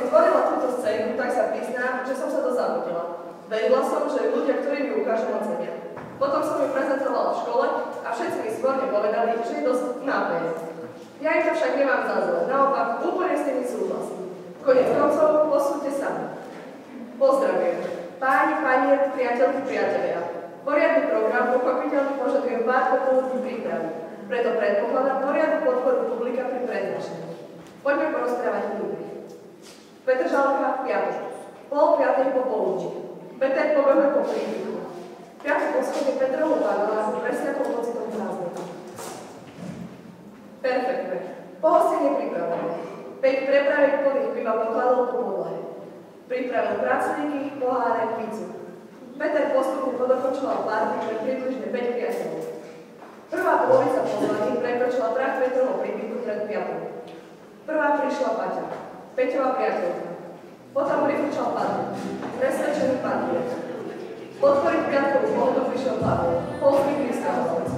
si zvolila túto scénu, tak sa priznám, že som sa dozabudila. Verila som, že ľudia, ktorí mi ukážu, ocenia. Potom som ju prezentovala v škole a všetci mi zvorne povedali, že je dosť nápejné. Ja im to však nemám za zle, naopak úplne s tými súhlasím. Koniec koncov, posúďte sami. Pozdravujem. Páni, panier, priateľky, priatelia. Poriadny program pochopiteľne požaduje pár popoludní prípravy. Preto predpokladám poriadnu podporu publika pri prednášaní. Poďme porozprávať príbeh. Petržalka, piatok. 4:30 popoludní. Peter pobehol po príbytku. Piatok poschodí Petrovho paneláku presňakou pocitom prázdnoty. Perfektne. Pohostenie pripravené. 5 prepraviek plných piva pokladol po podlahe. Pripravil pracníky, poháre, pizzu. Peter postupne podokončoval párty pre približne 5 priateľov. Prvá polovica pozvaní prekročila prach Petrovho príbytku pred piatom. Prvá prišla Paťa, Peťová priateľka. Potom prifúčal Patrick, presvedčený Patrick. Podporiť piatkovú pohodu prišiel Pavel, polský pristahovalec.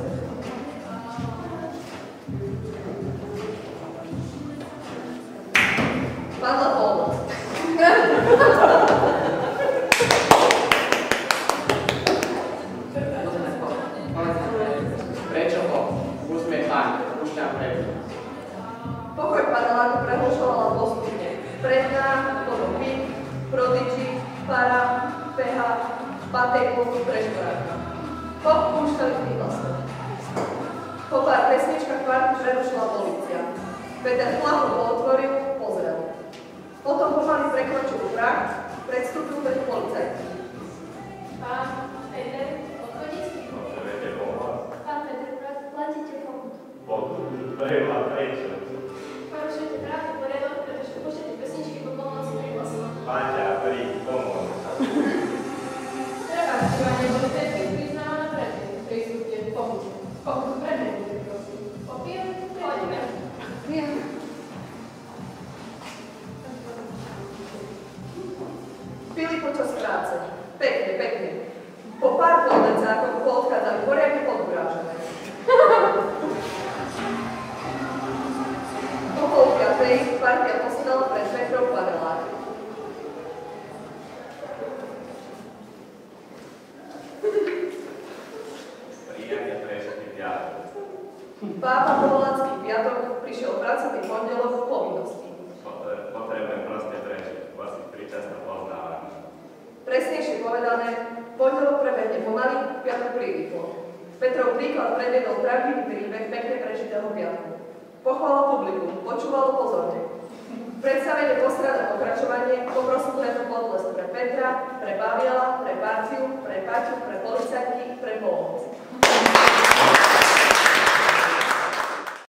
Padla polnoc. Prečo ho? Skúsme pán, púšťam preto. Pokoj paneláku prehlšovala postupne. Predná, potom PIK, Prodigy, Para, PH, Pateku, Preškoráka. Pop púšťali príhlasno. Po pár pesničkách party prerušila polícia. Peter chlapu otvoril, pozrel. Potom pomaly prekročil prach, predstúpil pred policajtmi. Pán Peter, odchodíte? Potrebujete pomoc? Pán Peter, platíte pokutu. Pokutu? To je vám prečo? Porušujete právny poriadok, pretože púšťate pesničky po polnoci prihlasno. Paťa, príď, pomôž. Prepáčte, vám neboli všetky priznávané predtým, prísúďte pokutu. Pokutu predmetujte, prosím. Popijem? Poďme. Pili počas práce. Pekne, pekne. Po pár koldecákoch poodchádzali poriadne podvrážené. Po 4:30 partia posedala pred Petrov panelák. Príjemne prešli piatok. Pápa Povolacký piatok prišiel pracovný pondelok v povinnosti. Potrebujem proste prežiť. Asi príčasno poznávam. Presnejšie povedané, pondelok prebehne pomaly, piatok prirýchlo. Petrov príklad predviedol pravdivý príbeh pekne prežitého piatku. Pochvála publikum, počúvalo pozorne. Predstavenie postráda pokračovanie, poprosil preto potlesk pre Petra, pre Paviela, pre Páciu, pre Paťu, pre policajtky, pre pomoc.